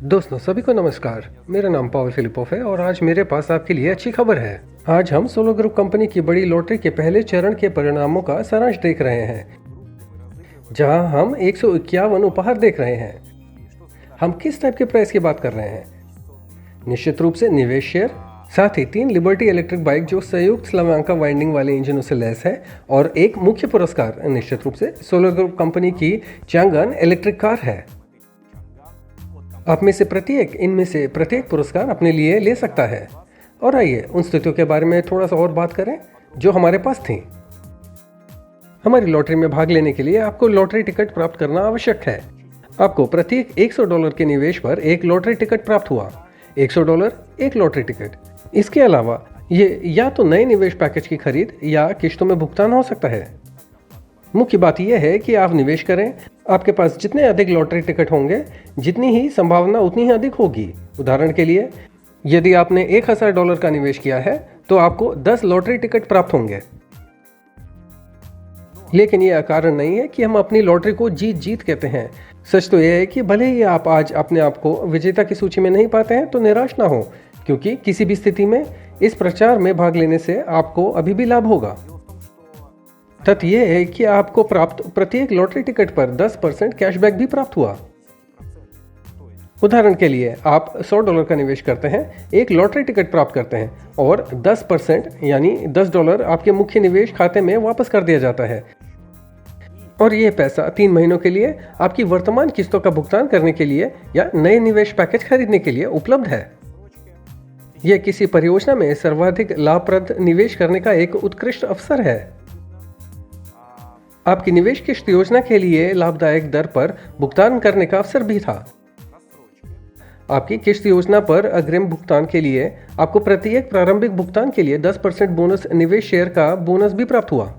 दोस्तों सभी को नमस्कार। मेरा नाम पावल फिलिपोव है और आज मेरे पास आपके लिए अच्छी खबर है। आज हम सोलो ग्रुप कंपनी की बड़ी लॉटरी के पहले चरण के परिणामों का सारांश देख रहे हैं, जहां हम 151 उपहार देख रहे हैं। हम किस टाइप के प्राइस की बात कर रहे हैं? निश्चित रूप से निवेश शेयर, साथ ही 3 लिबर्टी इलेक्ट्रिक बाइक जो संयुक्त स्लाव्यांका वाइंडिंग वाले इंजनों से लैस है, और एक मुख्य पुरस्कार निश्चित रूप से सोलो ग्रुप कंपनी की चंगन इलेक्ट्रिक कार है। आप में से प्रत्येक इनमें से प्रत्येक पुरस्कार अपने लिए ले सकता है। और आइए उन स्थितियों के बारे में थोड़ा सा और बात करें जो हमारे पास थी। हमारी लॉटरी में भाग लेने के लिए आपको लॉटरी टिकट प्राप्त करना आवश्यक है। आपको प्रत्येक $100 के निवेश पर एक लॉटरी टिकट प्राप्त हुआ। $100 एक लॉटरी टिकट। इसके अलावा ये या तो नए निवेश पैकेज की खरीद या किश्तों में भुगतान हो सकता है। मुख्य बात यह है कि आप निवेश करें। आपके पास जितने अधिक लॉटरी टिकट होंगे, जितनी ही संभावना उतनी ही अधिक होगी। उदाहरण के लिए, यदि आपने $1000 का निवेश किया है तो आपको 10 लॉटरी टिकट प्राप्त होंगे। लेकिन यह कारण नहीं है कि हम अपनी लॉटरी को जीत जीत कहते हैं। सच तो यह है कि भले ही आप आज अपने आप को विजेता की सूची में नहीं पाते हैं तो निराश ना हो, क्योंकि किसी भी स्थिति में इस प्रचार में भाग लेने से आपको अभी भी लाभ होगा। तथ्य यह है कि आपको प्राप्त प्रत्येक लॉटरी टिकट पर 10% कैशबैक भी प्राप्त हुआ। उदाहरण के लिए, आप $100 का निवेश करते हैं, एक लॉटरी टिकट प्राप्त करते हैं और 10% यानी $10 आपके मुख्य निवेश खाते में वापस कर दिया जाता है। और यह पैसा 3 महीनों के लिए आपकी वर्तमान किस्तों का भुगतान करने के लिए या नए निवेश पैकेज खरीदने के लिए उपलब्ध है। यह किसी परियोजना में सर्वाधिक लाभप्रद निवेश करने का एक उत्कृष्ट अवसर है। आपकी निवेश किश्त योजना के लिए लाभदायक दर पर भुगतान करने का अवसर भी था। आपकी किश्त योजना पर अग्रिम भुगतान के लिए आपको प्रत्येक प्रारंभिक भुगतान के लिए 10% बोनस निवेश शेयर का बोनस भी प्राप्त हुआ।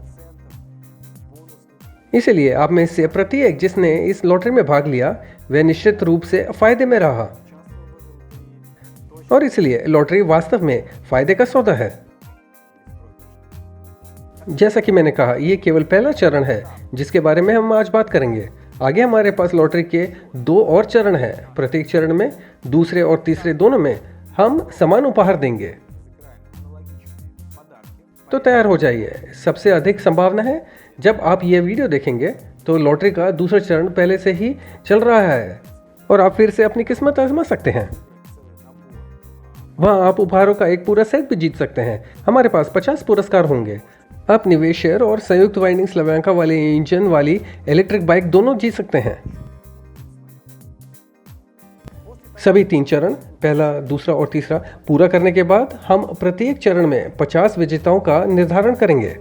इसलिए आप में से प्रत्येक जिसने इस लॉटरी में भाग लिया वह निश्चित रूप से फायदे में रहा। और इसलिए लॉटरी वास्तव में फायदे का सौदा है। जैसा कि मैंने कहा, यह केवल पहला चरण है जिसके बारे में हम आज बात करेंगे। आगे हमारे पास लॉटरी के 2 और चरण हैं। प्रत्येक चरण में, दूसरे और तीसरे दोनों में, हम समान उपहार देंगे। तो तैयार हो जाइए। सबसे अधिक संभावना है जब आप ये वीडियो देखेंगे तो लॉटरी का दूसरा चरण पहले से ही चल रहा है और आप फिर से अपनी किस्मत आजमा सकते हैं। वहां आप उपहारों का एक पूरा सेट भी जीत सकते हैं। हमारे पास 50 पुरस्कार होंगे। आप निवेश शेयर और संयुक्त वाइंडिंग स्लाव्यांका वाले इंजन वाली इलेक्ट्रिक बाइक दोनों जीत सकते हैं। सभी 3 चरण, पहला, दूसरा और तीसरा, पूरा करने के बाद हम प्रत्येक चरण में 50 विजेताओं का निर्धारण करेंगे।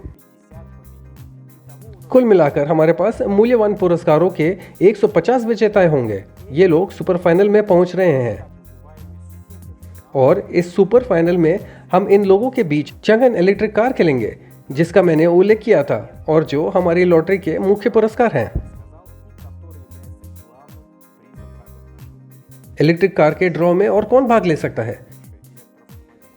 कुल मिलाकर हमारे पास मूल्यवान पुरस्कारों के 150 विजेता होंगे। ये लोग सुपर फाइनल में पहुंच रहे हैं और इस सुपर फाइनल में हम इन लोगों के बीच चंगन इलेक्ट्रिक कार खेलेंगे, जिसका मैंने उल्लेख किया था और जो हमारी लॉटरी के मुख्य पुरस्कार हैं। इलेक्ट्रिक कार के ड्रॉ में और कौन भाग ले सकता है?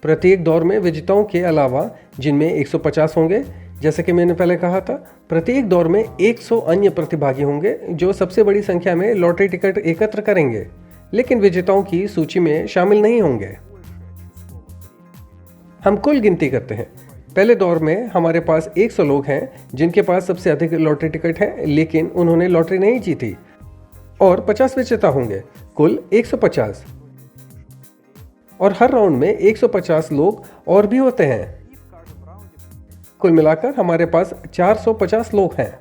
प्रत्येक दौर में विजेताओं के अलावा, जिनमें 150 होंगे, जैसे कि मैंने पहले कहा था, प्रत्येक दौर में 100 अन्य प्रतिभागी होंगे जो सबसे बड़ी संख्या में लॉटरी टिकट एकत्र करेंगे, लेकिन विजेताओं की सूची में शामिल नहीं होंगे। हम कुल गिनती करते हैं। पहले दौर में हमारे पास 100 लोग हैं जिनके पास सबसे अधिक लॉटरी टिकट है, लेकिन उन्होंने लॉटरी नहीं जीती, और 50 विजेता होंगे, कुल 150। और हर राउंड में 150 लोग और भी होते हैं। कुल मिलाकर हमारे पास 450 लोग हैं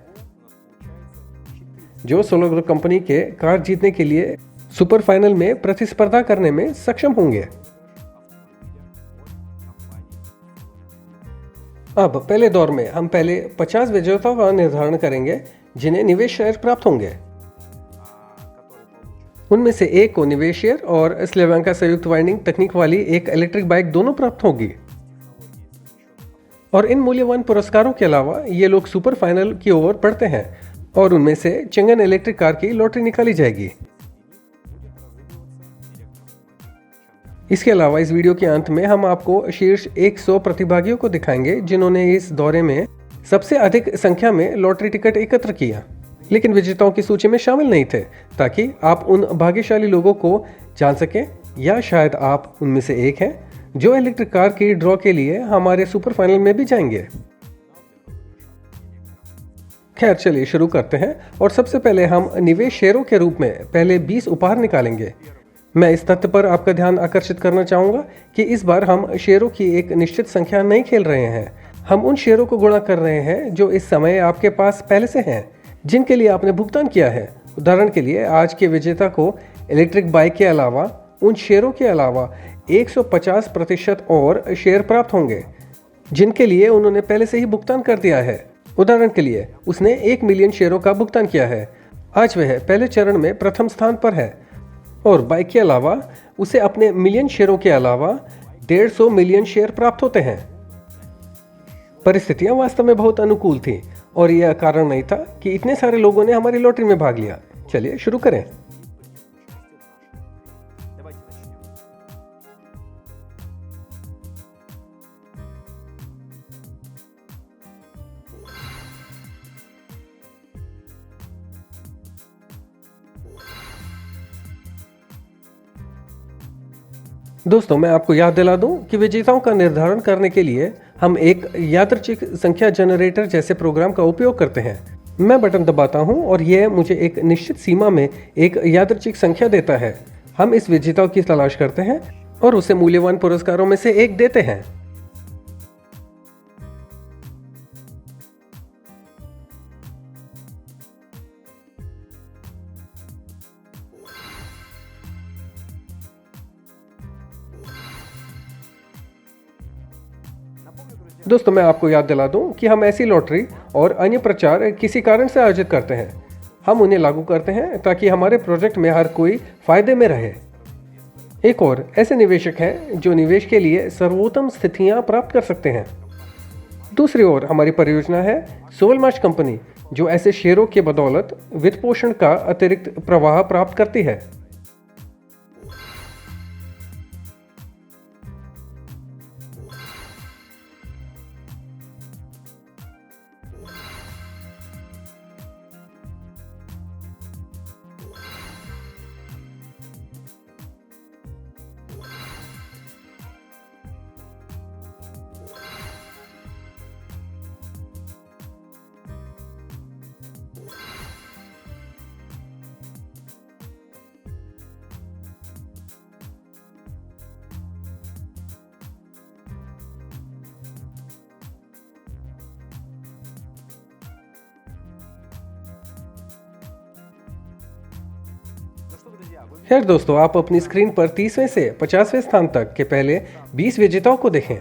जो सोलो ग्रुप कंपनी के कार जीतने के लिए सुपर फाइनल में प्रतिस्पर्धा करने में सक्षम होंगे। अब पहले दौर में हम पहले 50 विजेताओं का निर्धारण करेंगे जिन्हें निवेश शेयर प्राप्त होंगे। उनमें से एक को निवेश शेयर और स्लाव्यांका संयुक्त वाइंडिंग तकनीक वाली एक इलेक्ट्रिक बाइक दोनों प्राप्त होगी। और इन मूल्यवान पुरस्कारों के अलावा ये लोग सुपर फाइनल की ओर बढ़ते हैं और उनमें से चंगन इलेक्ट्रिक कार की लॉटरी निकाली जाएगी। इसके अलावा इस वीडियो के अंत में हम आपको शीर्ष 100 प्रतिभागियों को दिखाएंगे जिन्होंने इस दौरे में सबसे अधिक संख्या में लॉटरी टिकट एकत्र किया, लेकिन विजेताओं की सूची में शामिल नहीं थे, ताकि आप उन भाग्यशाली लोगों को जान सकें, या शायद आप उनमें से एक हैं जो इलेक्ट्रिक कार की ड्रॉ के लिए हमारे सुपर फाइनल में भी जाएंगे। खैर चलिए शुरू करते हैं और सबसे पहले हम निवेश शेयरों के रूप में पहले 20 उपहार निकालेंगे। मैं इस तथ्य पर आपका ध्यान आकर्षित करना चाहूँगा कि इस बार हम शेयरों की एक निश्चित संख्या नहीं खेल रहे हैं। हम उन शेयरों को गुणा कर रहे हैं जो इस समय आपके पास पहले से हैं, जिनके लिए आपने भुगतान किया है। उदाहरण के लिए आज के विजेता को इलेक्ट्रिक बाइक के अलावा उन शेयरों के अलावा 150% और शेयर प्राप्त होंगे जिनके लिए उन्होंने पहले से ही भुगतान कर दिया है। उदाहरण के लिए उसने 1 मिलियन शेयरों का भुगतान किया है। आज वह पहले चरण में प्रथम स्थान पर है और बाइक के अलावा उसे अपने मिलियन शेयरों के अलावा 150 मिलियन शेयर प्राप्त होते हैं। परिस्थितियां वास्तव में बहुत अनुकूल थी और यह कारण नहीं था कि इतने सारे लोगों ने हमारी लॉटरी में भाग लिया। चलिए शुरू करें। दोस्तों, मैं आपको याद दिला दूं कि विजेताओं का निर्धारण करने के लिए हम एक यादृच्छिक संख्या जनरेटर जैसे प्रोग्राम का उपयोग करते हैं। मैं बटन दबाता हूं और यह मुझे एक निश्चित सीमा में एक यादृच्छिक संख्या देता है। हम इस विजेताओं की तलाश करते हैं और उसे मूल्यवान पुरस्कारों में से एक देते हैं। दोस्तों, मैं आपको याद दिला दूं कि हम ऐसी लॉटरी और अन्य प्रचार किसी कारण से आयोजित करते हैं। हम उन्हें लागू करते हैं ताकि हमारे प्रोजेक्ट में हर कोई फायदे में रहे। एक और ऐसे निवेशक हैं जो निवेश के लिए सर्वोत्तम स्थितियां प्राप्त कर सकते हैं। दूसरी ओर हमारी परियोजना है सोलमार्च कंपनी, जो ऐसे शेयरों के बदौलत वित्त पोषण का अतिरिक्त प्रवाह प्राप्त करती है। खैर दोस्तों, आप अपनी स्क्रीन पर 30वें से 50वें स्थान तक के पहले 20 विजेताओं को देखें।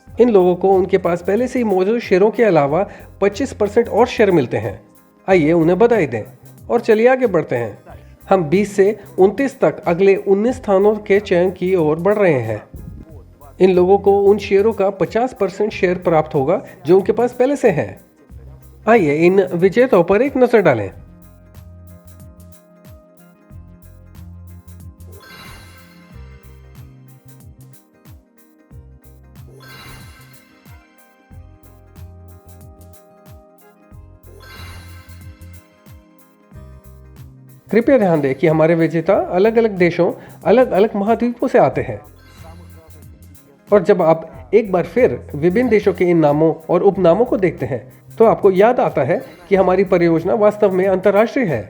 इन लोगों को उनके पास पहले से ही मौजूद शेयरों के अलावा 25% और शेयर मिलते हैं। आइए उन्हें बधाई दें और चलिए आगे बढ़ते हैं। हम 20 से 29 तक अगले 19 स्थानों के चयन की ओर बढ़ रहे हैं। इन लोगों को उन शेयरों का 50% शेयर प्राप्त होगा जो उनके पास पहले से है। आइए इन विजेताओं पर एक नजर डालें। कृपया ध्यान दें कि हमारे विजेता अलग अलग देशों, अलग अलग महाद्वीपों से आते हैं। और जब आप एक बार फिर विभिन्न देशों के इन नामों और उपनामों को देखते हैं तो आपको याद आता है कि हमारी परियोजना वास्तव में अंतर्राष्ट्रीय है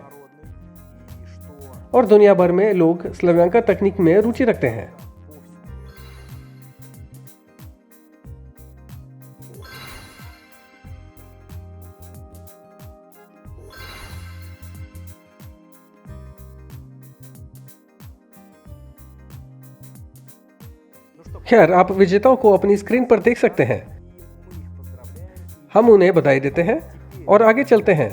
और दुनिया भर में लोग स्लव्यांका तकनीक में रुचि रखते हैं। खैर, आप विजेताओं को अपनी स्क्रीन पर देख सकते हैं। हम उन्हें बधाई देते हैं और आगे चलते हैं।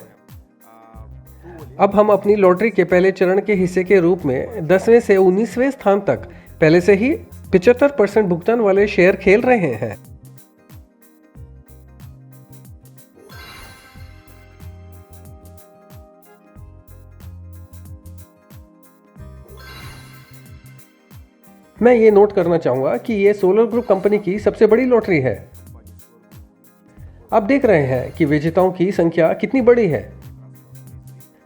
अब हम अपनी लॉटरी के पहले चरण के हिस्से के रूप में 10वें से 19वें स्थान तक पहले से ही 75% भुगतान वाले शेयर खेल रहे हैं। मैं ये नोट करना चाहूंगा कि ये सोलर ग्रुप कंपनी की सबसे बड़ी लॉटरी है। आप देख रहे हैं कि विजेताओं की संख्या कितनी बड़ी है।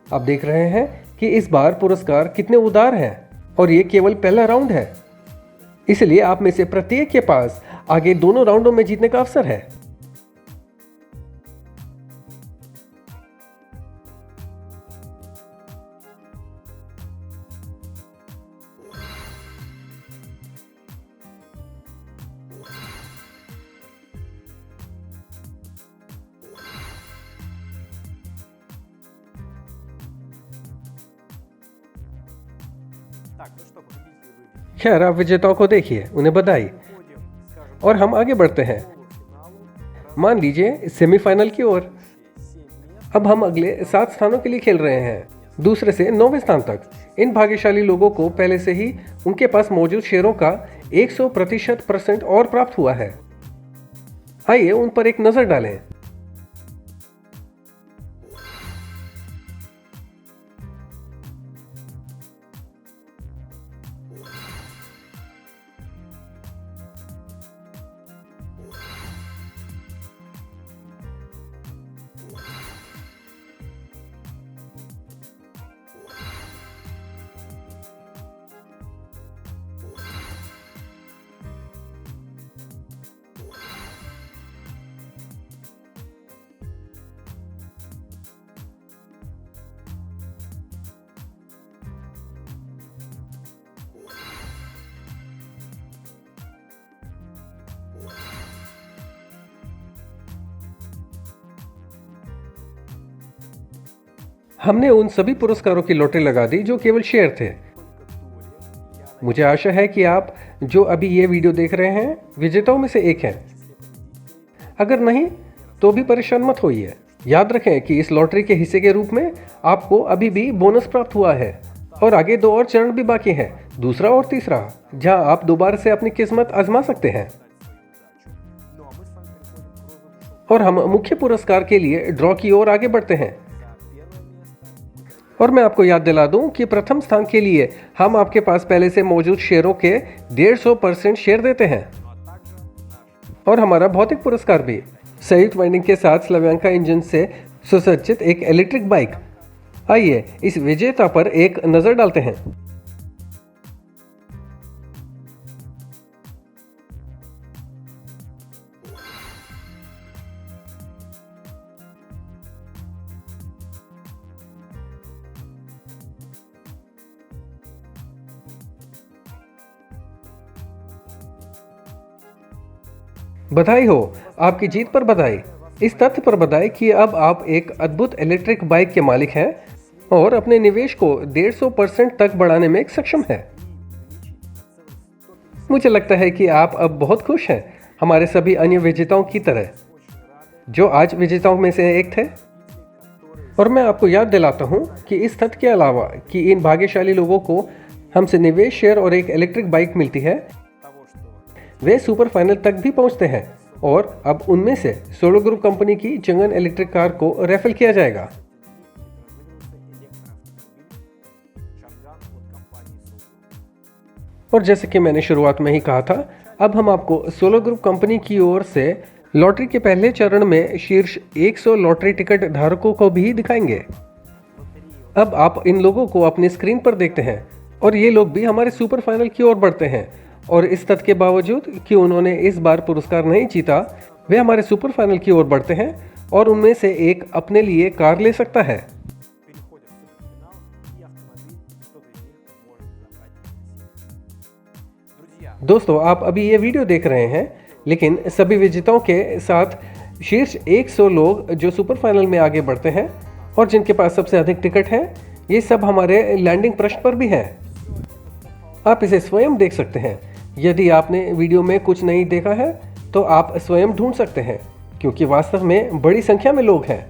आप देख रहे हैं कि इस बार पुरस्कार कितने उदार हैं। और ये केवल पहला राउंड है, इसलिए आप में से प्रत्येक के पास आगे दोनों राउंडों में जीतने का अवसर है। खैर, आप विजेताओं को देखिए, उन्हें बधाई। और हम आगे बढ़ते हैं, मान लीजिए सेमीफाइनल की ओर। अब हम अगले 7 स्थानों के लिए खेल रहे हैं, दूसरे से 9वें स्थान तक। इन भाग्यशाली लोगों को पहले से ही उनके पास मौजूद शेयरों का 100% और प्राप्त हुआ है। आइए उन पर एक नजर डालें। हमने उन सभी पुरस्कारों की लॉटरी लगा दी जो केवल शेयर थे। मुझे आशा है कि आप जो अभी ये वीडियो देख रहे हैं विजेताओं में से एक हैं। अगर नहीं तो भी परेशान मत होइए। याद रखें कि इस लॉटरी के हिस्से के रूप में आपको अभी भी बोनस प्राप्त हुआ है और आगे 2 और चरण भी बाकी हैं, दूसरा और तीसरा, जहां आप दोबारा से अपनी किस्मत आजमा सकते हैं। और हम मुख्य पुरस्कार के लिए ड्रॉ की ओर आगे बढ़ते हैं। और मैं आपको याद दिला दूं कि प्रथम स्थान के लिए हम आपके पास पहले से मौजूद शेयरों के 150% शेयर देते हैं और हमारा भौतिक पुरस्कार भी संयुक्त वाइंडिंग के साथ स्लाव्यांका इंजन से सुसज्जित एक इलेक्ट्रिक बाइक। आइए इस विजेता पर एक नजर डालते हैं। बधाई हो, आपकी जीत पर बधाई। इस तथ्य पर बधाई कि अब आप एक अद्भुत इलेक्ट्रिक बाइक के मालिक हैं और अपने निवेश को 150% तक बढ़ाने में सक्षम हैं। मुझे लगता है कि आप अब बहुत खुश हैं, हमारे सभी अन्य विजेताओं की तरह जो आज विजेताओं में से एक थे। और मैं आपको याद दिलाता हूं कि इस तथ्य के अलावा कि इन भाग्यशाली लोगों को हमसे निवेश शेयर और एक इलेक्ट्रिक बाइक मिलती है, वे सुपर फाइनल तक भी पहुंचते हैं और अब उनमें से सोलो ग्रुप कंपनी की चंगन इलेक्ट्रिक कार को रेफर किया जाएगा। और जैसे कि मैंने शुरुआत में ही कहा था, अब हम आपको सोलो ग्रुप कंपनी की ओर से लॉटरी के पहले चरण में शीर्ष 100 लॉटरी टिकट धारकों को भी दिखाएंगे। अब आप इन लोगों को अपनी स्क्रीन पर देखते हैं और ये लोग भी हमारे सुपर फाइनल की ओर बढ़ते हैं। और इस तथ्य के बावजूद कि उन्होंने इस बार पुरस्कार नहीं जीता, वे हमारे सुपर फाइनल की ओर बढ़ते हैं और उनमें से एक अपने लिए कार ले सकता है। दोस्तों, आप अभी ये वीडियो देख रहे हैं, लेकिन सभी विजेताओं के साथ शीर्ष 100 लोग जो सुपर फाइनल में आगे बढ़ते हैं और जिनके पास सबसे अधिक टिकट हैं, ये सब हमारे लैंडिंग पृष्ठ पर भी हैं। आप इसे स्वयं देख सकते हैं। यदि आपने वीडियो में कुछ नहीं देखा है तो आप स्वयं ढूंढ सकते हैं, क्योंकि वास्तव में बड़ी संख्या में लोग हैं।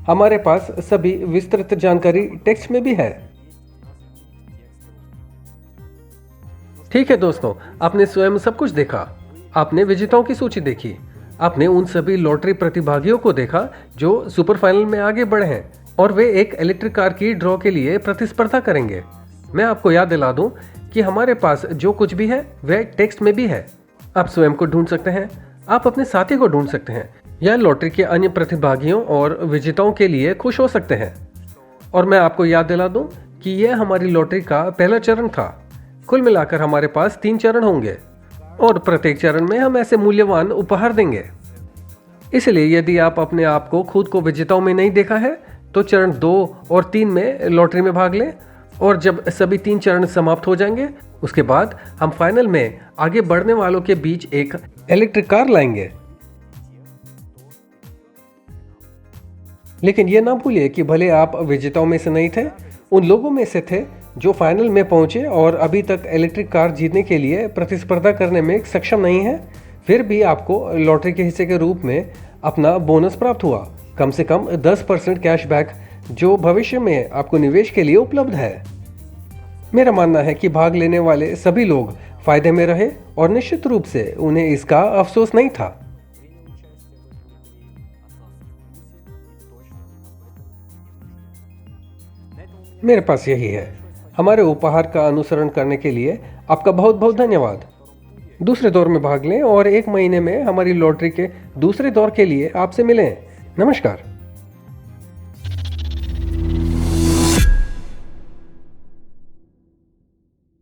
हमारे पास सभी विस्तृत जानकारी टेक्स्ट में भी है। ठीक है दोस्तों, आपने स्वयं सब कुछ देखा। आपने विजेताओं की सूची देखी, आपने उन सभी लॉटरी प्रतिभागियों को देखा जो सुपर फाइनल में आगे बढ़े हैं और वे एक इलेक्ट्रिक कार की ड्रॉ के लिए प्रतिस्पर्धा करेंगे। मैं आपको याद दिला दूं कि हमारे पास जो कुछ भी है वह टेक्स्ट में भी है। आप स्वयं को ढूंढ सकते हैं, आप अपने साथी को ढूंढ सकते हैं या लॉटरी के अन्य प्रतिभागियों और विजेताओं के लिए खुश हो सकते हैं। और मैं आपको याद दिला दूं कि यह हमारी लॉटरी का पहला चरण था। कुल मिलाकर हमारे पास 3 चरण होंगे और प्रत्येक चरण में हम ऐसे मूल्यवान उपहार देंगे। इसलिए यदि आप अपने आप को खुद को विजेताओं में नहीं देखा है तो चरण 2 और 3 में लॉटरी में भाग लें और जब सभी 3 चरण समाप्त हो जाएंगे उसके बाद हम फाइनल में आगे बढ़ने वालों के बीच एक इलेक्ट्रिक कार लाएंगे। लेकिन यह ना भूलिए कि भले आप विजेताओं में से नहीं थे, उन लोगों में से थे जो फाइनल में पहुंचे और अभी तक इलेक्ट्रिक कार जीतने के लिए प्रतिस्पर्धा करने में सक्षम नहीं है। फिर भी आपको लॉटरी के हिस्से के रूप में अपना बोनस प्राप्त हुआ, कम से कम 10% कैशबैक, जो भविष्य में आपको निवेश के लिए उपलब्ध है। मेरा मानना है कि भाग लेने वाले सभी लोग फायदे में रहे और निश्चित रूप से उन्हें इसका अफसोस नहीं था। मेरे पास यही है। हमारे उपहार का अनुसरण करने के लिए आपका बहुत बहुत धन्यवाद। दूसरे दौर में भाग लें और 1 महीने में हमारी लॉटरी के दूसरे दौर के लिए आपसे मिलें। नमस्कार।